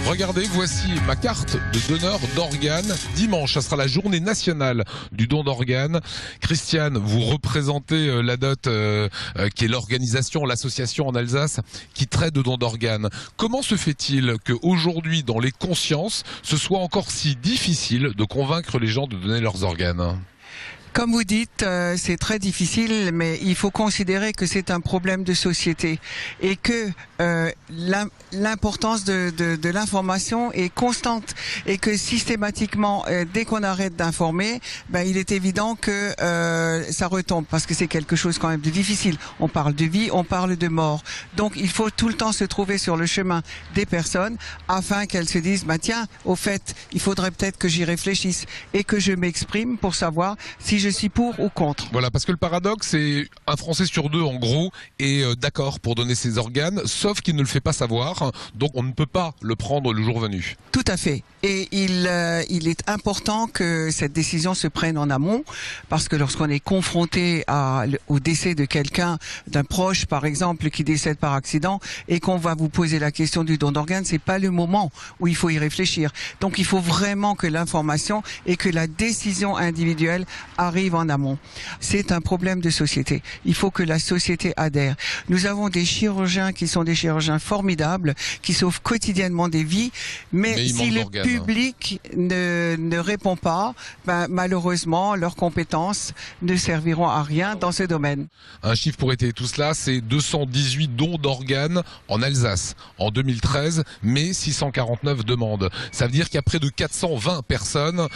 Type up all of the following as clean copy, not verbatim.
Regardez, voici ma carte de donneur d'organes. Dimanche, ça sera la journée nationale du don d'organes. Christiane, vous représentez l'ADOT, qui est l'organisation, l'association en Alsace qui traite de don d'organes. Comment se fait-il qu'aujourd'hui, dans les consciences, ce soit encore si difficile de convaincre les gens de donner leurs organes ? Comme vous dites, c'est très difficile, mais il faut considérer que c'est un problème de société et que l'importance de l'information est constante et que systématiquement, dès qu'on arrête d'informer, il est évident que ça retombe parce que c'est quelque chose quand même de difficile. On parle de vie, on parle de mort. Donc il faut tout le temps se trouver sur le chemin des personnes afin qu'elles se disent tiens, au fait, il faudrait peut-être que j'y réfléchisse et que je m'exprime pour savoir si je suis pour ou contre. Voilà, parce que le paradoxe, c'est un Français sur deux, en gros, est d'accord pour donner ses organes, sauf qu'il ne le fait pas savoir, donc on ne peut pas le prendre le jour venu. Tout à fait. Et il est important que cette décision se prenne en amont, parce que lorsqu'on est confronté au décès de quelqu'un, d'un proche par exemple, qui décède par accident, et qu'on va vous poser la question du don d'organes, c'est pas le moment où il faut y réfléchir. Donc il faut vraiment que l'information et que la décision individuelle arrive en amont. C'est un problème de société. Il faut que la société adhère. Nous avons des chirurgiens qui sont des chirurgiens formidables, qui sauvent quotidiennement des vies, mais si le public ne répond pas, malheureusement, leurs compétences ne serviront à rien dans ce domaine. Un chiffre pour étayer tout cela, c'est 218 dons d'organes en Alsace en 2013, mais 649 demandes. Ça veut dire qu'il y a près de 420 personnes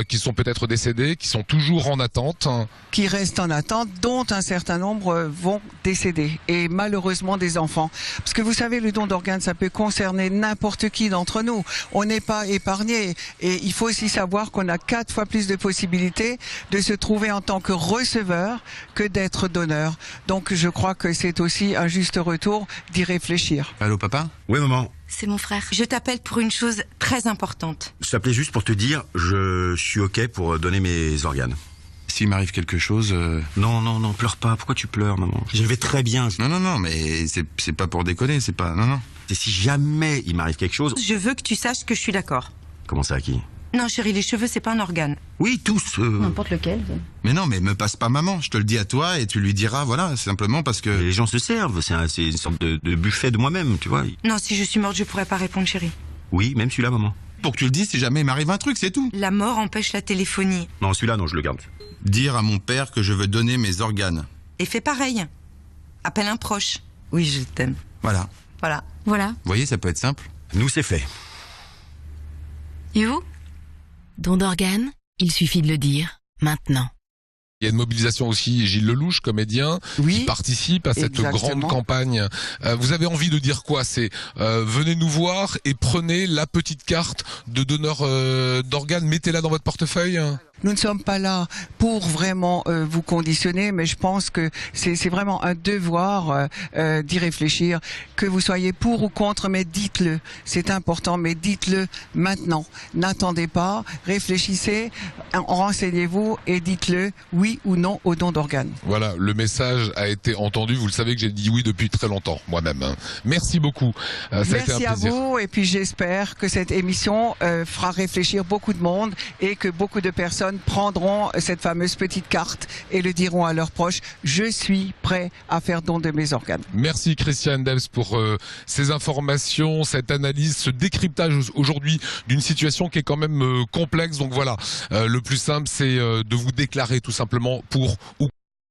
qui sont peut-être décédées, qui sont toujours en attente. Qui restent en attente, dont un certain nombre vont décéder. Et malheureusement des enfants. Parce que vous savez, le don d'organes, ça peut concerner n'importe qui d'entre nous. On n'est pas épargné. Et il faut aussi savoir qu'on a 4 fois plus de possibilités de se trouver en tant que receveur que d'être donneur. Donc je crois que c'est aussi un juste retour d'y réfléchir. Allô papa ? Oui maman. C'est mon frère. Je t'appelle pour une chose très importante. Je t'appelais juste pour te dire, je suis ok pour donner mes organes. S'il m'arrive quelque chose... Non, pleure pas. Pourquoi tu pleures, maman? Je vais très bien. Non, mais c'est pas pour déconner, c'est pas... Non. Et si jamais il m'arrive quelque chose... Je veux que tu saches que je suis d'accord. Comment ça, à qui? Non, chérie, les cheveux, c'est pas un organe. Oui, tous. N'importe lequel. Mais non, mais me passe pas maman. Je te le dis à toi et tu lui diras, voilà, simplement parce que... Les gens se servent. C'est une sorte de buffet de moi-même, tu vois. Non, si je suis morte, je pourrais pas répondre, chérie. Oui, même celui-là, maman. Pour que tu le dises si jamais il m'arrive un truc, c'est tout. La mort empêche la téléphonie. Non, celui-là, non, je le garde. Dire à mon père que je veux donner mes organes. Et fais pareil. Appelle un proche. Oui, je t'aime. Voilà. Voilà. Vous voyez, ça peut être simple. Nous, c'est fait. Et vous ? Don d'organes, il suffit de le dire, maintenant. Il y a une mobilisation aussi, Gilles Lelouch, comédien, qui participe à cette grande campagne. Vous avez envie de dire quoi? C'est venez nous voir et prenez la petite carte de donneur d'organes, mettez-la dans votre portefeuille. Nous ne sommes pas là pour vraiment vous conditionner, mais je pense que c'est vraiment un devoir d'y réfléchir. Que vous soyez pour ou contre, mais dites-le. C'est important, mais dites-le maintenant. N'attendez pas, réfléchissez, renseignez-vous et dites-le oui ou non au don d'organes. Voilà, le message a été entendu. Vous le savez que j'ai dit oui depuis très longtemps, moi-même. Merci beaucoup. Ça Merci a été un plaisir. à vous, et puis j'espère que cette émission fera réfléchir beaucoup de monde et que beaucoup de personnes prendront cette fameuse petite carte et le diront à leurs proches, je suis prêt à faire don de mes organes. Merci Christiane Delps pour ces informations, cette analyse, ce décryptage aujourd'hui d'une situation qui est quand même complexe. Donc voilà, le plus simple c'est de vous déclarer tout simplement pour ou